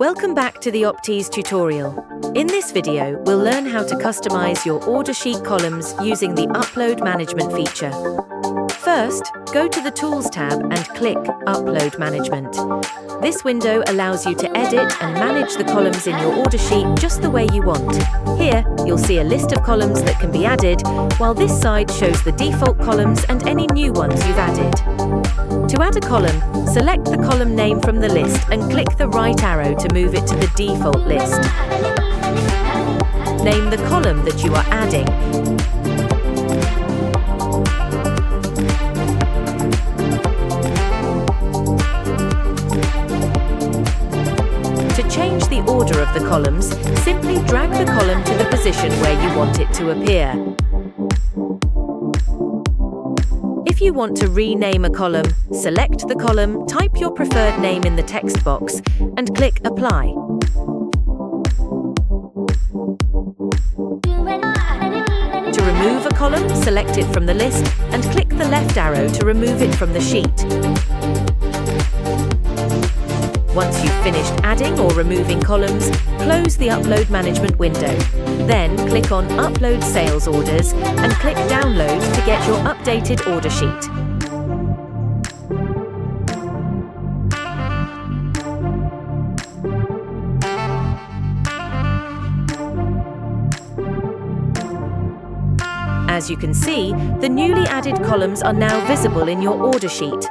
Welcome back to the Opteze tutorial. In this video, we'll learn how to customize your order sheet columns using the Upload Management feature. First, go to the Tools tab and click Upload Management. This window allows you to edit and manage the columns in your order sheet just the way you want. Here, you'll see a list of columns that can be added, while this side shows the default columns and any new ones you've added. To add a column, select the column name from the list and click the right arrow to move it to the default list. Name the column that you are adding. To change the order of the columns, simply drag the column to the position where you want it to appear. If you want to rename a column, select the column, type your preferred name in the text box, and click Apply. To remove a column, select it from the list and click the left arrow to remove it from the sheet. Once you've finished adding or removing columns, close the Upload Management window. Then click on Upload Sales Orders and click Download to get your updated order sheet. As you can see, the newly added columns are now visible in your order sheet.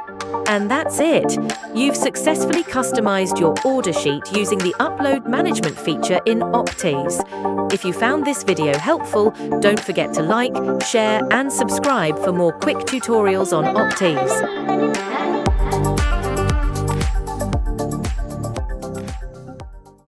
And that's it! You've successfully customized your order sheet using the Upload Management feature in Opteze. If you found this video helpful, don't forget to like, share and subscribe for more quick tutorials on Opteze.